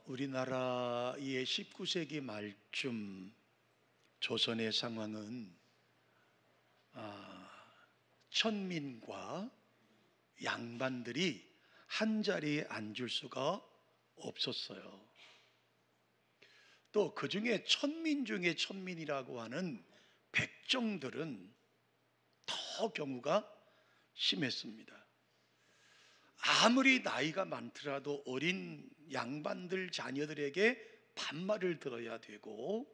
우리나라의 19세기 말쯤 조선의 상황은 천민과 양반들이 한 자리에 앉을 수가 없었어요. 또 그 중에 천민 중에 천민이라고 하는 백정들은 더 경우가 심했습니다. 아무리 나이가 많더라도 어린 양반들 자녀들에게 반말을 들어야 되고,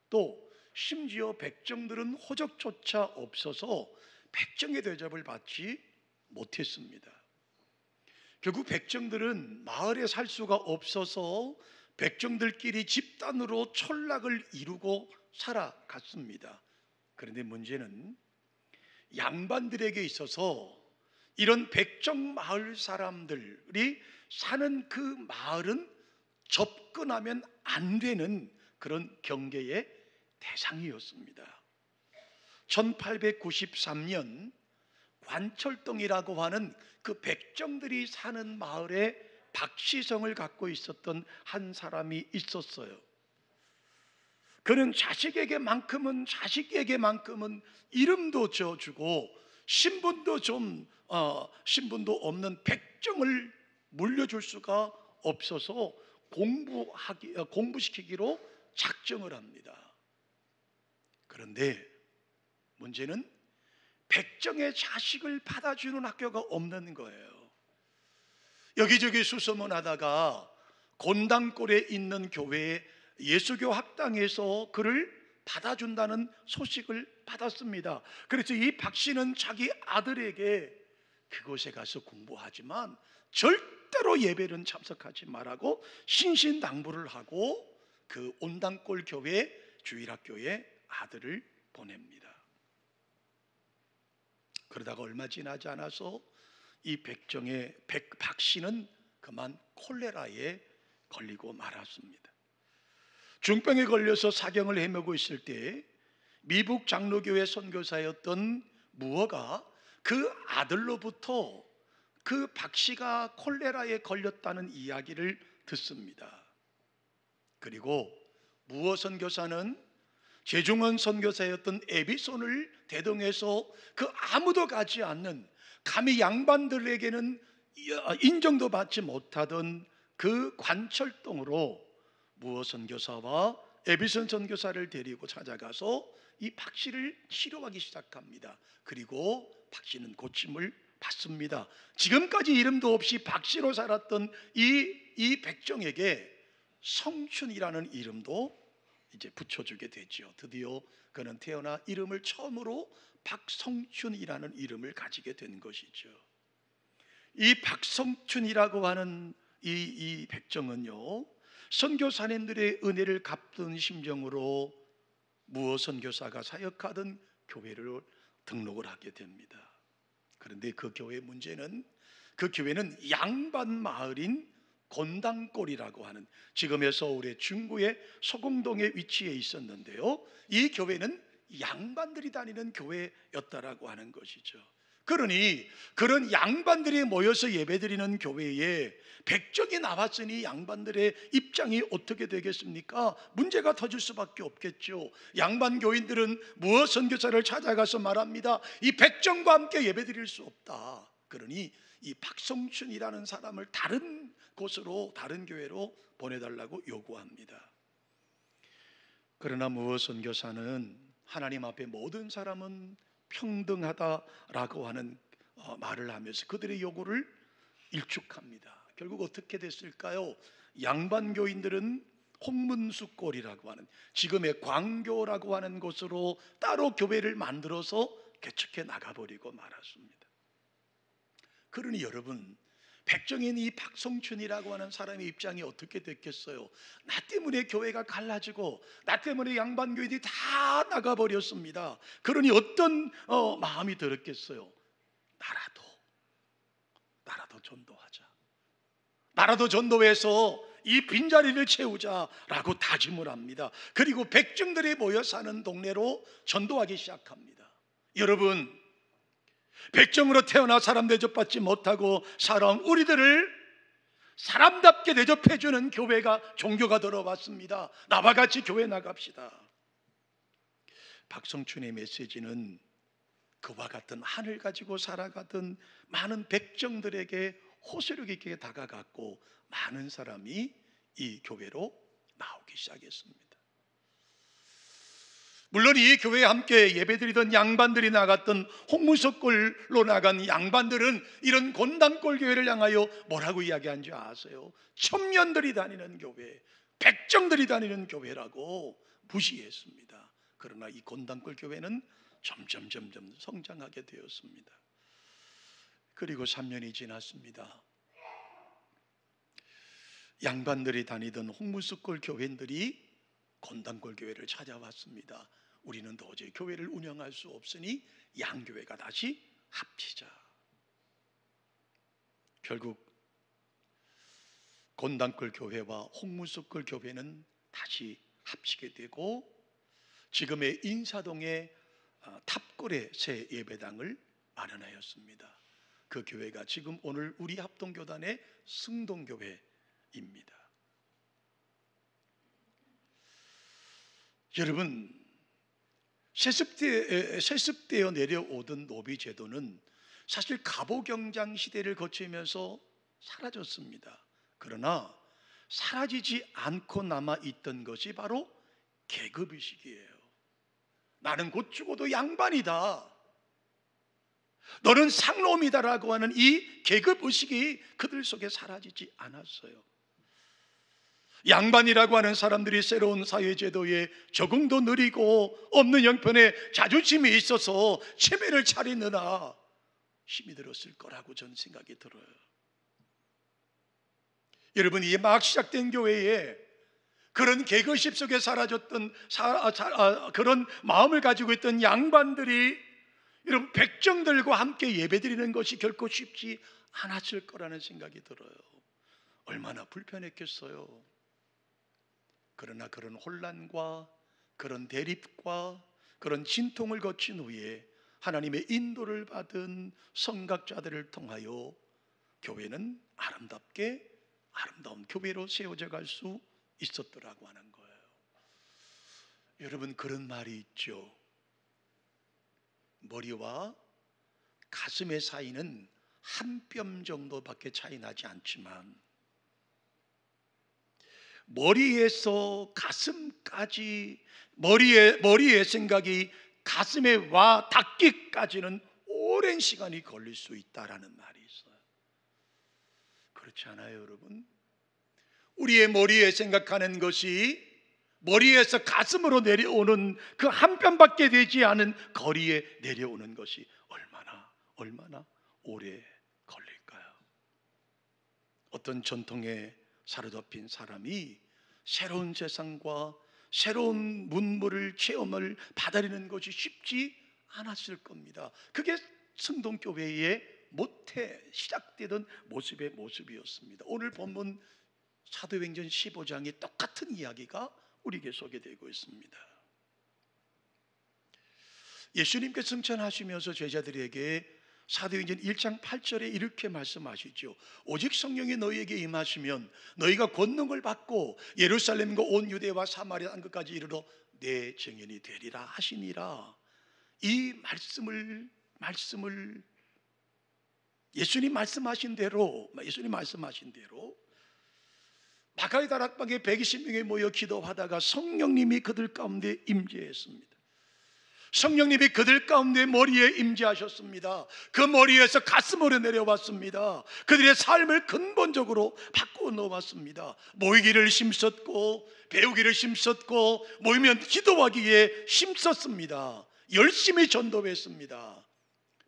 또 심지어 백정들은 호적조차 없어서 백정의 대접을 받지 못했습니다. 결국 백정들은 마을에 살 수가 없어서 백정들끼리 집단으로 촌락을 이루고 살아갔습니다. 그런데 문제는 양반들에게 있어서 이런 백정 마을 사람들이 사는 그 마을은 접근하면 안 되는 그런 경계의 대상이었습니다. 1893년 관철동이라고 하는 그 백정들이 사는 마을에 박시성을 갖고 있었던 한 사람이 있었어요. 그는 자식에게만큼은 이름도 지어주고 신분도 신분도 없는 백정을 물려줄 수가 없어서 공부시키기로 작정을 합니다. 그런데 문제는 백정의 자식을 받아주는 학교가 없는 거예요. 여기저기 수소문하다가 곤당골에 있는 교회에 예수교 학당에서 그를 받아준다는 소식을 받았습니다. 그래서 이 박 씨는 자기 아들에게 그곳에 가서 공부하지만 절대로 예배는 참석하지 말라고 신신당부를 하고 그 온당골 교회 주일학교에 아들을 보냅니다. 그러다가 얼마 지나지 않아서 이 박 씨는 그만 콜레라에 걸리고 말았습니다. 중병에 걸려서 사경을 헤매고 있을 때 미북 장로교회 선교사였던 무어가 그 아들로부터 그 박 씨가 콜레라에 걸렸다는 이야기를 듣습니다. 그리고 무어 선교사는 제중원 선교사였던 에비손을 대동해서 그 아무도 가지 않는, 감히 양반들에게는 인정도 받지 못하던 그 관철동으로 무어 선교사와 에비손 선교사를 데리고 찾아가서 이 박 씨를 치료하기 시작합니다. 그리고 박 씨는 고침을 받습니다. 지금까지 이름도 없이 박 씨로 살았던 이 백정에게 성춘이라는 이름도 이제 붙여주게 되죠. 드디어 그는 태어나 이름을 처음으로 박성춘이라는 이름을 가지게 된 것이죠. 이 박성춘이라고 하는 이 백정은요, 선교사님들의 은혜를 갚던 심정으로 무어 선교사가 사역하던 교회를 등록을 하게 됩니다. 그런데 그 교회의 문제는, 그 교회는 양반 마을인 곤당골이라고 하는, 지금의 서울의 중구의 소공동에 위치해 있었는데요, 이 교회는 양반들이 다니는 교회였다라고 하는 것이죠. 그러니 그런 양반들이 모여서 예배드리는 교회에 백정이 나왔으니 양반들의 입장이 어떻게 되겠습니까? 문제가 터질 수밖에 없겠죠. 양반 교인들은 무어 선교사를 찾아가서 말합니다. 이 백정과 함께 예배드릴 수 없다. 그러니 이 박성춘이라는 사람을 다른 곳으로, 다른 교회로 보내달라고 요구합니다. 그러나 무어 선교사는 하나님 앞에 모든 사람은 평등하다라고 하는 말을 하면서 그들의 요구를 일축합니다. 결국 어떻게 됐을까요? 양반 교인들은 홍문수골이라고 하는, 지금의 광교라고 하는 곳으로 따로 교회를 만들어서 개척해 나가버리고 말았습니다. 그러니 여러분, 백정인 이 박성춘이라고 하는 사람의 입장이 어떻게 됐겠어요? 나 때문에 교회가 갈라지고 나 때문에 양반교인들이 다 나가버렸습니다. 그러니 어떤 마음이 들었겠어요? 나라도 전도하자, 나라도 전도해서 이 빈자리를 채우자라고 다짐을 합니다. 그리고 백정들이 모여 사는 동네로 전도하기 시작합니다. 여러분, 백정으로 태어나 사람 대접받지 못하고 살아온 우리들을 사람답게 대접해주는 교회가 종교가 들어왔습니다. 나와 같이 교회 나갑시다. 박성춘의 메시지는 그와 같은 한을 가지고 살아가던 많은 백정들에게 호소력 있게 다가갔고 많은 사람이 이 교회로 나오기 시작했습니다. 물론 이 교회에 함께 예배드리던 양반들이 나갔던 홍문석골로 나간 양반들은 이런 곤단골 교회를 향하여 뭐라고 이야기한지 아세요? 청년들이 다니는 교회, 백정들이 다니는 교회라고 무시했습니다. 그러나 이 곤단골 교회는 점점 성장하게 되었습니다. 그리고 3년이 지났습니다. 양반들이 다니던 홍문석골 교회인들이 곤단골 교회를 찾아왔습니다. 우리는 도저히 교회를 운영할 수 없으니 양교회가 다시 합치자. 결국 곤단골 교회와 홍문석골 교회는 다시 합치게 되고 지금의 인사동의 탑골에 새 예배당을 마련하였습니다. 그 교회가 지금 오늘 우리 합동교단의 승동교회입니다. 여러분, 세습되어 내려오던 노비제도는 사실 갑오경장 시대를 거치면서 사라졌습니다. 그러나 사라지지 않고 남아있던 것이 바로 계급의식이에요. 나는 곧 죽어도 양반이다, 너는 상놈이다라고 하는 이 계급의식이 그들 속에 사라지지 않았어요. 양반이라고 하는 사람들이 새로운 사회제도에 적응도 느리고 없는 형편에 자존심이 있어서 체면을 차리느라 힘이 들었을 거라고 저는 생각이 들어요. 여러분, 이 막 시작된 교회에 그런 계급식 속에 사라졌던 그런 마음을 가지고 있던 양반들이 여러분 백정들과 함께 예배드리는 것이 결코 쉽지 않았을 거라는 생각이 들어요. 얼마나 불편했겠어요. 그러나 그런 혼란과 그런 대립과 그런 진통을 거친 후에 하나님의 인도를 받은 성각자들을 통하여 교회는 아름다운 교회로 세워져 갈 수 있었더라고 하는 거예요. 여러분, 그런 말이 있죠. 머리와 가슴의 사이는 한 뼘 정도밖에 차이 나지 않지만 머리에서 가슴까지 머리의 생각이 가슴에 와 닿기까지는 오랜 시간이 걸릴 수 있다라는 말이 있어요. 그렇지 않아요, 여러분? 우리의 머리에 생각하는 것이 머리에서 가슴으로 내려오는 그 한 뼘밖에 되지 않은 거리에 내려오는 것이 얼마나 오래 걸릴까요? 어떤 전통에 사로잡힌 사람이 새로운 세상과 새로운 문물을 체험을 받아들이는 것이 쉽지 않았을 겁니다. 그게 승동교회의 모태 시작되던 모습이었습니다. 오늘 본문 사도행전 15장에 똑같은 이야기가 우리에게 소개되고 있습니다. 예수님께서 승천하시면서 제자들에게 사도행전 1장 8절에 이렇게 말씀하시죠. 오직 성령이 너희에게 임하시면 너희가 권능을 받고 예루살렘과 온 유대와 사마리아 땅끝까지 이르러 내 증인이 되리라 하시니라. 이 말씀을 예수님 말씀하신 대로 마가의 다락방에 120명이 모여 기도하다가 성령님이 그들 가운데 임재했습니다. 성령님이 그들 가운데 머리에 임재하셨습니다. 그 머리에서 가슴으로 내려왔습니다. 그들의 삶을 근본적으로 바꾸어 놓았습니다. 모이기를 힘썼고 배우기를 힘썼고 모이면 기도하기에 힘썼습니다. 열심히 전도했습니다.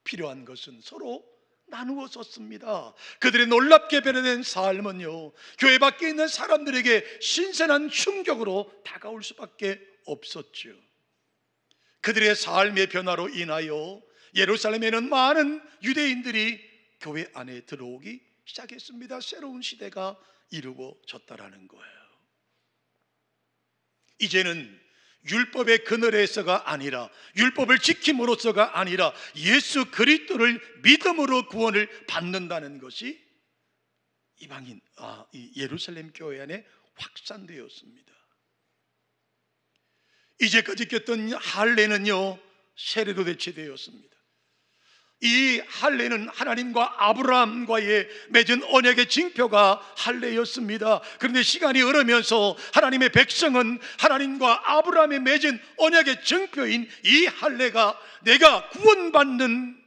필요한 것은 서로 나누어 썼습니다. 그들의 놀랍게 변화된 삶은요, 교회 밖에 있는 사람들에게 신선한 충격으로 다가올 수밖에 없었죠. 그들의 삶의 변화로 인하여 예루살렘에는 많은 유대인들이 교회 안에 들어오기 시작했습니다. 새로운 시대가 이루어졌다라는 거예요. 이제는 율법의 그늘에서가 아니라, 율법을 지킴으로써가 아니라 예수 그리스도를 믿음으로 구원을 받는다는 것이 이방인 이 예루살렘 교회 안에 확산되었습니다. 이제까지 꼈던 할례는요 세례로 대체되었습니다. 이 할례는 하나님과 아브라함과의 맺은 언약의 징표가 할례였습니다. 그런데 시간이 흐르면서 하나님의 백성은 하나님과 아브라함의 맺은 언약의 증표인 이 할례가 내가 구원받는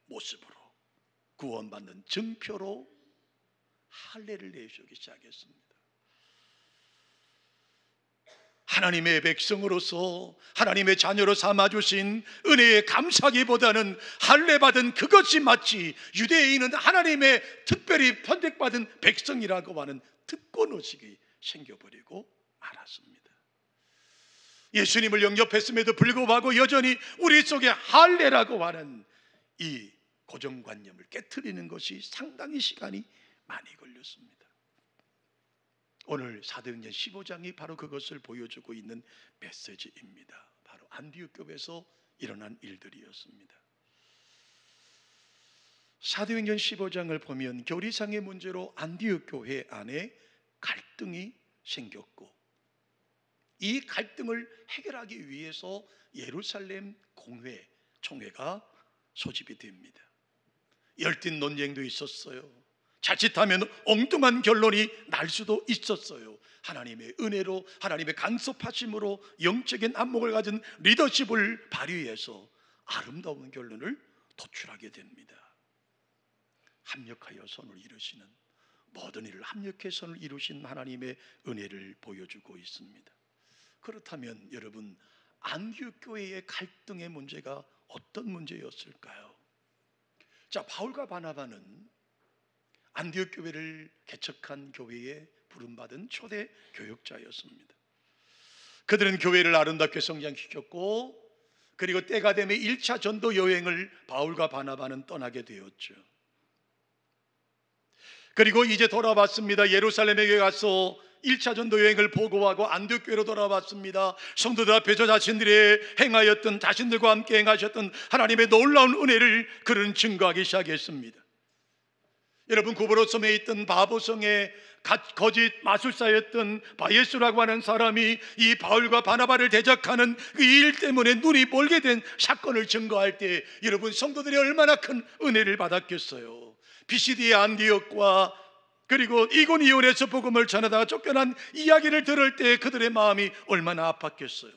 모습으로, 구원받는 증표로 할례를 내주기 시작했습니다. 하나님의 백성으로서 하나님의 자녀로 삼아주신 은혜에 감사하기보다는 할례 받은 그것이 마치 유대인은 하나님의 특별히 선택받은 백성이라고 하는 특권의식이 생겨버리고 말았습니다. 예수님을 영접했음에도 불구하고 여전히 우리 속에 할례라고 하는 이 고정관념을 깨트리는 것이 상당히 시간이 많이 걸렸습니다. 오늘 사도행전 15장이 바로 그것을 보여주고 있는 메시지입니다. 바로 안디옥 교회에서 일어난 일들이었습니다. 사도행전 15장을 보면 교리상의 문제로 안디옥 교회 안에 갈등이 생겼고, 이 갈등을 해결하기 위해서 예루살렘 공회, 총회가 소집이 됩니다. 열띤 논쟁도 있었어요. 자칫하면 엉뚱한 결론이 날 수도 있었어요. 하나님의 은혜로, 하나님의 간섭하심으로 영적인 안목을 가진 리더십을 발휘해서 아름다운 결론을 도출하게 됩니다. 합력하여 선을 이루시는, 모든 일을 합력해 선을 이루신 하나님의 은혜를 보여주고 있습니다. 그렇다면 여러분, 안디옥 교회의 갈등의 문제가 어떤 문제였을까요? 자, 바울과 바나바는 안디옥 교회를 개척한 교회에 부름받은 초대 교역자였습니다. 그들은 교회를 아름답게 성장시켰고, 그리고 때가 되면 1차 전도 여행을 바울과 바나바는 떠나게 되었죠. 그리고 이제 돌아왔습니다. 예루살렘에 가서 1차 전도 여행을 보고하고 안디옥 교회로 돌아왔습니다. 성도들 앞에서 자신들이 행하였던, 자신들과 함께 행하셨던 하나님의 놀라운 은혜를 그들은 증거하기 시작했습니다. 여러분, 구브로섬에 있던 바보성의 거짓 마술사였던 바예수라고 하는 사람이 이 바울과 바나바를 대적하는 그 일 때문에 눈이 멀게 된 사건을 증거할 때 여러분, 성도들이 얼마나 큰 은혜를 받았겠어요. 비시디의 안디옥과 그리고 이고니온에서 복음을 전하다가 쫓겨난 이야기를 들을 때 그들의 마음이 얼마나 아팠겠어요.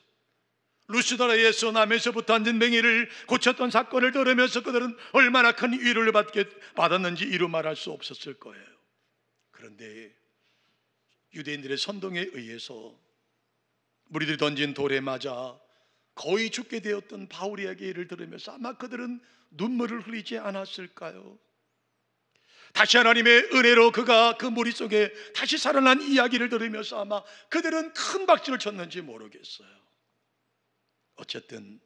루스드라에서 남에서부터 앉은 맹인을 고쳤던 사건을 들으면서 그들은 얼마나 큰 위로를 받았는지 이루 말할 수 없었을 거예요. 그런데 유대인들의 선동에 의해서 무리들이 던진 돌에 맞아 거의 죽게 되었던 바울의 이야기를 들으면서 아마 그들은 눈물을 흘리지 않았을까요? 다시 하나님의 은혜로 그가 그 무리 속에 다시 살아난 이야기를 들으면서 아마 그들은 큰 박수를 쳤는지 모르겠어요. 어쨌든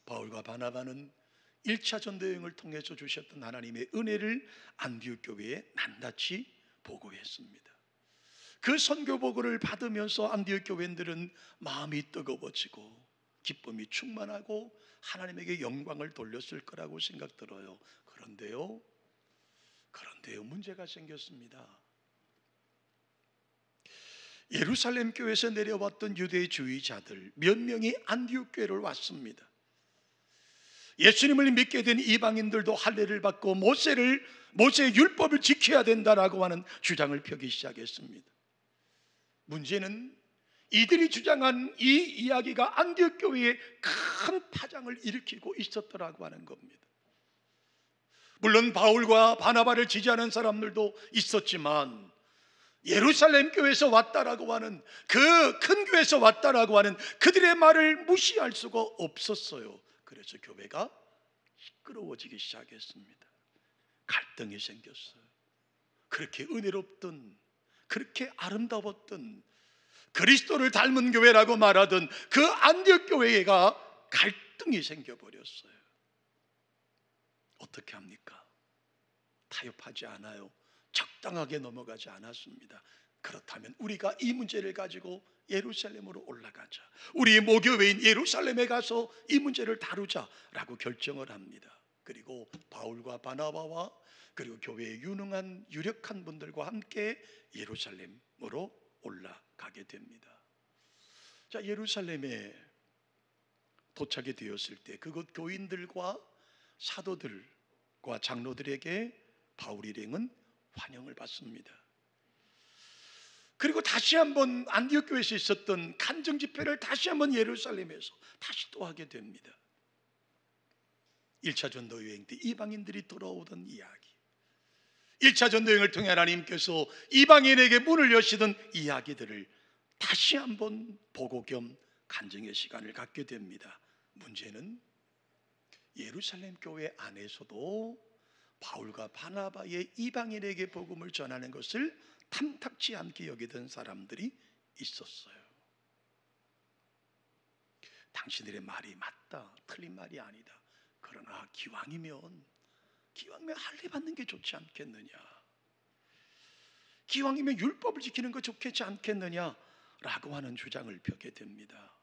바울과 바나바는 1차 전도여행을 통해서 주셨던 하나님의 은혜를 안디옥 교회에 낱낱이 보고했습니다. 그 선교 보고를 받으면서 안디옥 교회인들은 마음이 뜨거워지고 기쁨이 충만하고 하나님에게 영광을 돌렸을 거라고 생각 들어요. 그런데요 문제가 생겼습니다. 예루살렘 교회에서 내려왔던 유대주의자들 몇 명이 안디옥 교회를 왔습니다. 예수님을 믿게 된 이방인들도 할례를 받고 모세의 율법을 지켜야 된다라고 하는 주장을 펴기 시작했습니다. 문제는 이들이 주장한 이 이야기가 안디옥 교회에 큰 파장을 일으키고 있었더라고 하는 겁니다. 물론 바울과 바나바를 지지하는 사람들도 있었지만 예루살렘 교회에서 왔다라고 하는, 그 큰 교회에서 왔다라고 하는 그들의 말을 무시할 수가 없었어요. 그래서 교회가 시끄러워지기 시작했습니다. 갈등이 생겼어요. 그렇게 은혜롭던, 그렇게 아름다웠던, 그리스도를 닮은 교회라고 말하던 그 안디옥 교회가 갈등이 생겨버렸어요. 어떻게 합니까? 타협하지 않아요. 적당하게 넘어가지 않았습니다. 그렇다면 우리가 이 문제를 가지고 예루살렘으로 올라가자, 우리 모교회인 예루살렘에 가서 이 문제를 다루자라고 결정을 합니다. 그리고 바울과 바나바와 그리고 교회의 유력한 분들과 함께 예루살렘으로 올라가게 됩니다. 자, 예루살렘에 도착이 되었을 때 그곳 교인들과 사도들과 장로들에게 바울 일행은 환영을 받습니다. 그리고 다시 한번 안디옥 교회에서 있었던 간증 집회를 다시 한번 예루살렘에서 다시 또 하게 됩니다. 1차 전도 여행 때 이방인들이 돌아오던 이야기, 1차 전도 여행을 통해 하나님께서 이방인에게 문을 여시던 이야기들을 다시 한번 보고 겸 간증의 시간을 갖게 됩니다. 문제는 예루살렘 교회 안에서도 바울과 바나바의 이방인에게 복음을 전하는 것을 탐탁치 않게 여기던 사람들이 있었어요. 당신들의 말이 맞다, 틀린 말이 아니다. 그러나 기왕이면 할례 받는 게 좋지 않겠느냐, 기왕이면 율법을 지키는 거 좋겠지 않겠느냐라고 하는 주장을 펴게 됩니다.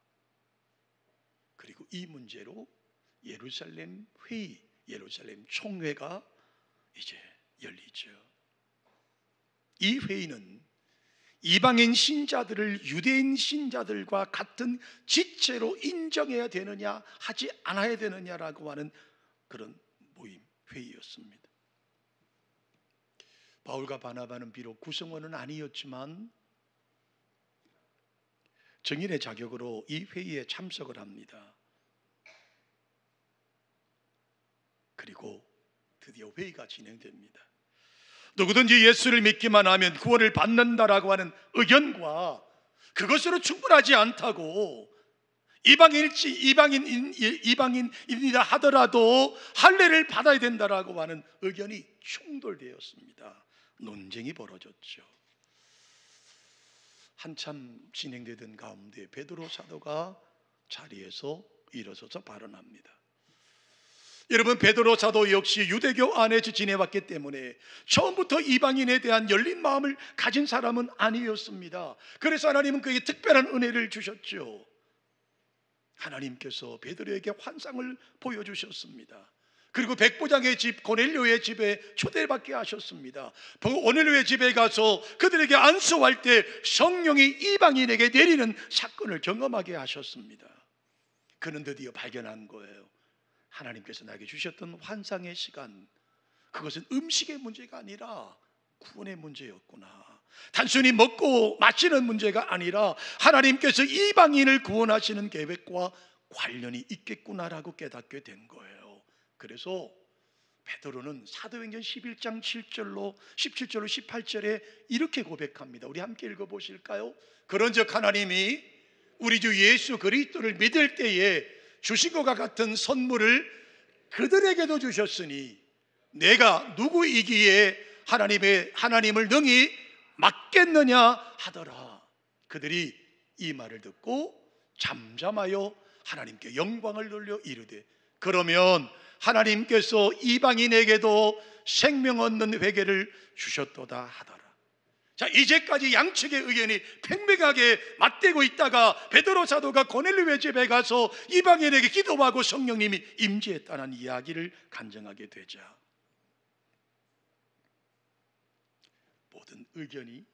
그리고 이 문제로 예루살렘 회의, 예루살렘 총회가 이제 열리죠. 이 회의는 이방인 신자들을 유대인 신자들과 같은 지체로 인정해야 되느냐 하지 않아야 되느냐라고 하는 그런 모임, 회의였습니다. 바울과 바나바는 비록 구성원은 아니었지만 증인의 자격으로 이 회의에 참석을 합니다. 그리고 드디어 회의가 진행됩니다. 누구든지 예수를 믿기만 하면 구원을 받는다라고 하는 의견과 그것으로 충분하지 않다고 이방인이다 하더라도 할례를 받아야 된다라고 하는 의견이 충돌되었습니다. 논쟁이 벌어졌죠. 한참 진행되던 가운데 베드로 사도가 자리에서 일어서서 발언합니다. 여러분, 베드로 사도 역시 유대교 안에서 지내왔기 때문에 처음부터 이방인에 대한 열린 마음을 가진 사람은 아니었습니다. 그래서 하나님은 그에게 특별한 은혜를 주셨죠. 하나님께서 베드로에게 환상을 보여주셨습니다. 그리고 백부장의 집 고넬료의 집에 초대받게 하셨습니다. 고넬료의 집에 가서 그들에게 안수할 때 성령이 이방인에게 내리는 사건을 경험하게 하셨습니다. 그는 드디어 발견한 거예요. 하나님께서 나에게 주셨던 환상의 시간, 그것은 음식의 문제가 아니라 구원의 문제였구나. 단순히 먹고 마시는 문제가 아니라 하나님께서 이방인을 구원하시는 계획과 관련이 있겠구나라고 깨닫게 된 거예요. 그래서 베드로는 사도행전 11장 7절로 17절로 18절에 이렇게 고백합니다. 우리 함께 읽어보실까요? 그런즉 하나님이 우리 주 예수 그리스도를 믿을 때에 주신 것과 같은 선물을 그들에게도 주셨으니 내가 누구이기에 하나님을 능히 맡겠느냐 하더라. 그들이 이 말을 듣고 잠잠하여 하나님께 영광을 돌려 이르되 그러면 하나님께서 이방인에게도 생명 얻는 회개를 주셨도다 하더라. 자, 이제까지 양측의 의견이 팽팽하게 맞대고 있다가 베드로 사도가 고넬료의 집에 가서 이방인에게 기도하고 성령님이 임재했다는 이야기를 간증하게 되자 모든 의견이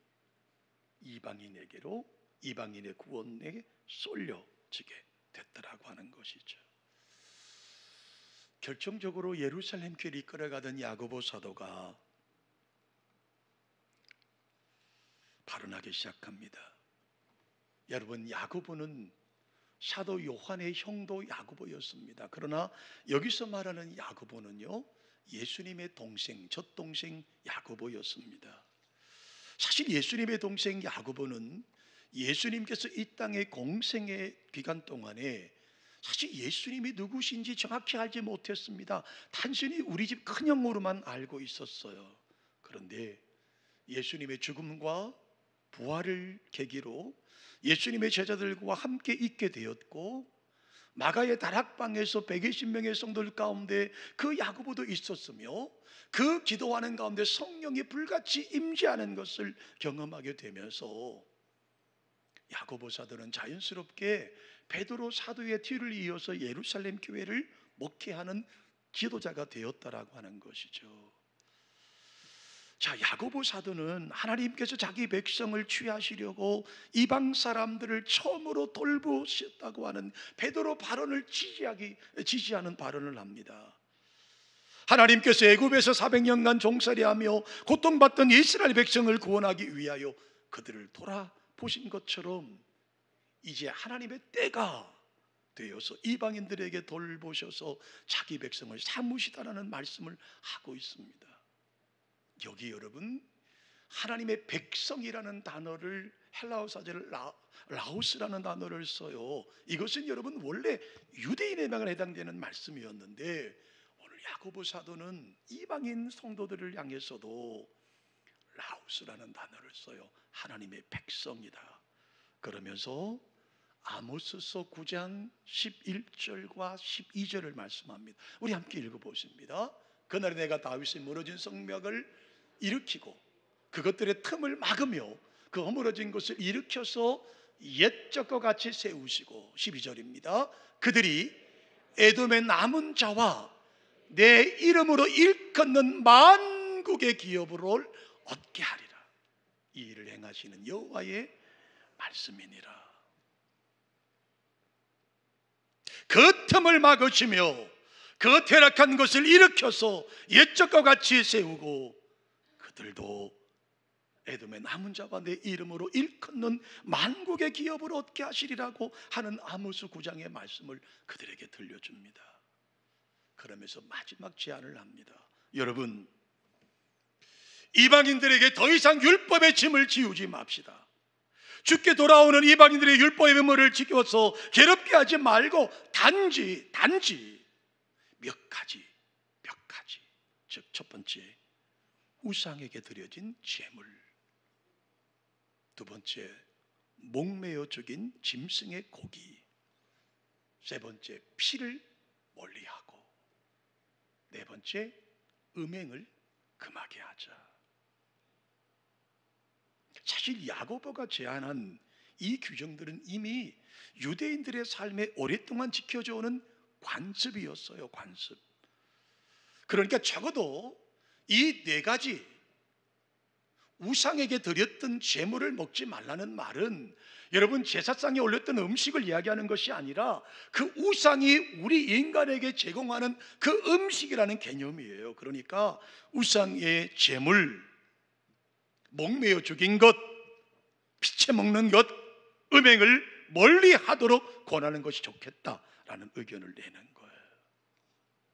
이방인에게로, 이방인의 구원에 쏠려지게 됐다라고 하는 것이죠. 결정적으로 예루살렘 교회를 이끌어가던 야고보 사도가 발언하기 시작합니다. 여러분, 야고보는 사도 요한의 형도 야고보였습니다. 그러나 여기서 말하는 야고보는요, 예수님의 동생, 젖동생 야고보였습니다. 사실 예수님의 동생 야고보는 예수님께서 이 땅의 공생의 기간 동안에 사실 예수님이 누구신지 정확히 알지 못했습니다. 단순히 우리 집 큰형으로만 알고 있었어요. 그런데 예수님의 죽음과 부활을 계기로 예수님의 제자들과 함께 있게 되었고 마가의 다락방에서 120명의 성도들 가운데 그 야고보도 있었으며 그 기도하는 가운데 성령이 불같이 임재하는 것을 경험하게 되면서 야고보 사도는 자연스럽게 베드로 사도의 뒤를 이어서 예루살렘 교회를 목회하는 지도자가 되었다라고 하는 것이죠. 자, 야고보 사도는 하나님께서 자기 백성을 취하시려고 이방 사람들을 처음으로 돌보셨다고 하는 베드로 발언을 지지하는 발언을 합니다. 하나님께서 애굽에서 400년간 종살이하며 고통받던 이스라엘 백성을 구원하기 위하여 그들을 돌아보신 것처럼 이제 하나님의 때가 되어서 이방인들에게 돌보셔서 자기 백성을 삼으시다라는 말씀을 하고 있습니다. 여기 여러분, 하나님의 백성이라는 단어를, 헬라어 사제를 라오스라는 단어를 써요. 이것은 여러분 원래 유대인에만 해당되는 말씀이었는데 오늘 야고보 사도는 이방인 성도들을 향해서도 라오스라는 단어를 써요. 하나님의 백성이다. 그러면서 아모스서 9장 11절과 12절을 말씀합니다. 우리 함께 읽어보십니다. 그날에 내가 다윗의 무너진 성벽을 일으키고 그것들의 틈을 막으며 그 허물어진 것을 일으켜서 옛적과 같이 세우시고, 12절입니다. 그들이 에돔의 남은 자와 내 이름으로 일컫는 만국의 기업을 얻게 하리라. 이 일을 행하시는 여호와의 말씀이니라. 그 틈을 막으시며 그 퇴락한 것을 일으켜서 옛적과 같이 세우고 그들도 에돔의 남은 자와 내 이름으로 일컫는 만국의 기업을 얻게 하시리라고 하는 아모스 9장의 말씀을 그들에게 들려줍니다. 그러면서 마지막 제안을 합니다. 여러분, 이방인들에게 더 이상 율법의 짐을 지우지 맙시다. 주께 돌아오는 이방인들의 율법의 의무를 지켜서 괴롭게 하지 말고 단지 몇 가지, 즉 첫 번째, 우상에게 드려진 제물, 두 번째, 목매어 죽인 짐승의 고기, 세 번째, 피를 멀리하고, 네 번째, 음행을 금하게 하자. 사실 야고보가 제안한 이 규정들은 이미 유대인들의 삶에 오랫동안 지켜져 오는 관습이었어요. 관습. 그러니까 적어도 이 네 가지, 우상에게 드렸던 제물을 먹지 말라는 말은 여러분 제사상에 올렸던 음식을 이야기하는 것이 아니라 그 우상이 우리 인간에게 제공하는 그 음식이라는 개념이에요. 그러니까 우상의 제물, 목매어 죽인 것, 피채 먹는 것, 음행을 멀리 하도록 권하는 것이 좋겠다라는 의견을 내는 거예요.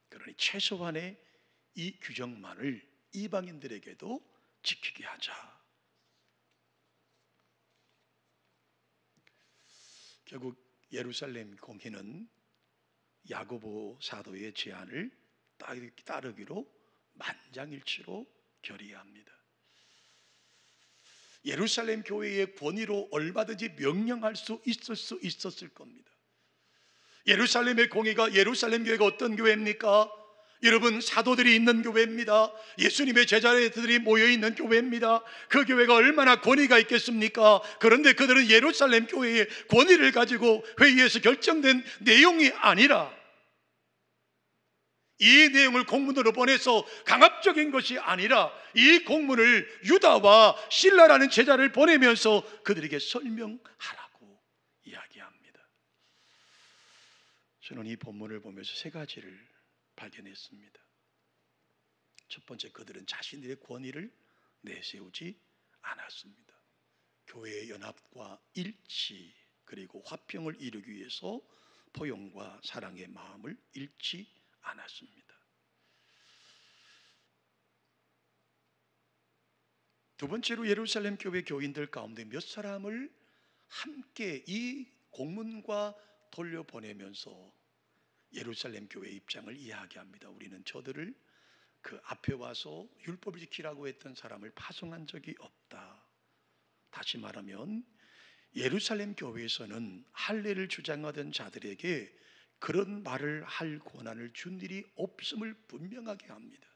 그러니 최소한의 이 규정만을 이방인들에게도 지키게 하자. 결국 예루살렘 공회는 야고보 사도의 제안을 따르기로 만장일치로 결의합니다. 예루살렘 교회의 권위로 얼마든지 명령할 수 있었을 겁니다. 예루살렘의 공회가, 예루살렘 교회가 어떤 교회입니까? 여러분, 사도들이 있는 교회입니다. 예수님의 제자들이 모여있는 교회입니다. 그 교회가 얼마나 권위가 있겠습니까? 그런데 그들은 예루살렘 교회의 권위를 가지고 회의에서 결정된 내용이 아니라 이 내용을 공문으로 보내서 강압적인 것이 아니라 이 공문을 유다와 실라라는 제자를 보내면서 그들에게 설명하라고 이야기합니다. 저는 이 본문을 보면서 세 가지를 발견했습니다. 첫 번째, 그들은 자신들의 권위를 내세우지 않았습니다. 교회의 연합과 일치, 그리고 화평을 이루기 위해서 포용과 사랑의 마음을 잃지 않았습니다. 두 번째로, 예루살렘 교회 교인들 가운데 몇 사람을 함께 이 공문과 돌려보내면서 예루살렘 교회의 입장을 이야기합니다. 우리는 저들을 그 앞에 와서 율법을 지키라고 했던 사람을 파송한 적이 없다. 다시 말하면 예루살렘 교회에서는 할례를 주장하던 자들에게 그런 말을 할 권한을 준 일이 없음을 분명하게 합니다.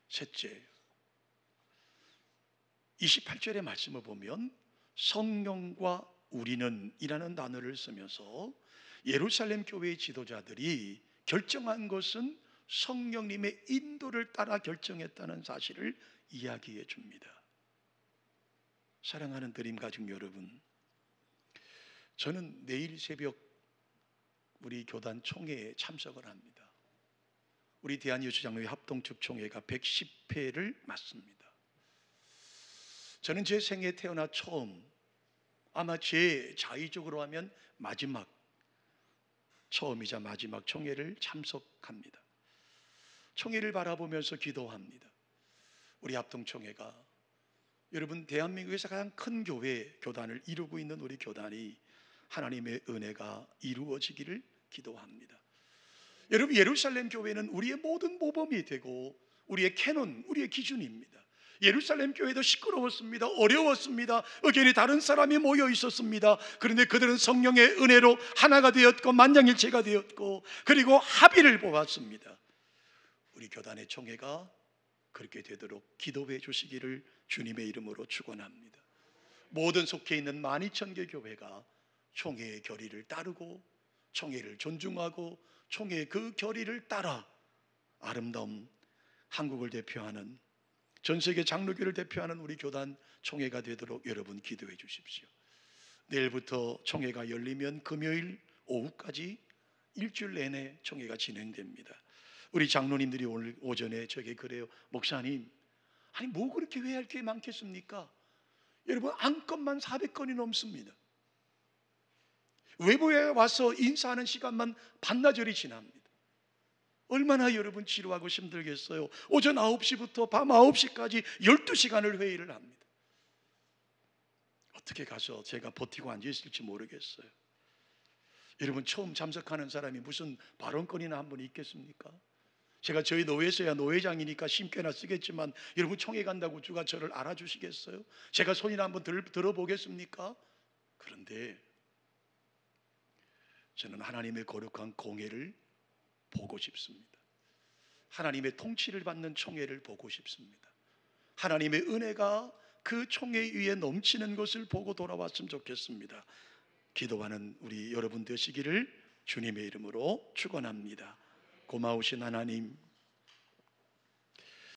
셋째, 28절의 말씀을 보면 성령과 우리는 이라는 단어를 쓰면서 예루살렘 교회의 지도자들이 결정한 것은 성령님의 인도를 따라 결정했다는 사실을 이야기해 줍니다. 사랑하는 드림 가족 여러분, 저는 내일 새벽 우리 교단 총회에 참석을 합니다. 우리 대한예수장로회 합동측 총회가 110회를 맞습니다. 저는 제 생에 태어나 처음, 아마 제 자의적으로 하면 마지막, 처음이자 마지막 총회를 참석합니다. 총회를 바라보면서 기도합니다. 우리 합동총회가 여러분 대한민국에서 가장 큰 교회, 교단을 이루고 있는 우리 교단이 하나님의 은혜가 이루어지기를 기도합니다. 여러분, 예루살렘 교회는 우리의 모든 모범이 되고 우리의 캐논, 우리의 기준입니다. 예루살렘 교회도 시끄러웠습니다. 어려웠습니다. 의견이 다른 사람이 모여 있었습니다. 그런데 그들은 성령의 은혜로 하나가 되었고 만장일체가 되었고 그리고 합의를 보았습니다. 우리 교단의 총회가 그렇게 되도록 기도해 주시기를 주님의 이름으로 축원합니다. 모든 속해 있는 12,000개 교회가 총회의 결의를 따르고 총회를 존중하고 총회의 그 결의를 따라 아름다운 한국을 대표하는, 전 세계 장로교를 대표하는 우리 교단 총회가 되도록 여러분 기도해 주십시오. 내일부터 총회가 열리면 금요일 오후까지 일주일 내내 총회가 진행됩니다. 우리 장로님들이 오늘 오전에 저에게 그래요. 목사님, 아니 뭐 그렇게 회의할 게 많겠습니까? 여러분 안건만 400건이 넘습니다. 외부에 와서 인사하는 시간만 반나절이 지납니다. 얼마나 여러분 지루하고 힘들겠어요. 오전 9시부터 밤 9시까지 12시간을 회의를 합니다. 어떻게 가서 제가 버티고 앉아있을지 모르겠어요. 여러분 처음 참석하는 사람이 무슨 발언권이나 한 분 있겠습니까? 제가 저희 노회에서야 노회장이니까 심께나 쓰겠지만 여러분 총회 간다고 누가 저를 알아주시겠어요? 제가 손이나 한번 들어보겠습니까? 그런데 저는 하나님의 거룩한 공회를 보고 싶습니다. 하나님의 통치를 받는 총회를 보고 싶습니다. 하나님의 은혜가 그 총회 위에 넘치는 것을 보고 돌아왔으면 좋겠습니다. 기도하는 우리 여러분 되시기를 주님의 이름으로 축원합니다. 고마우신 하나님,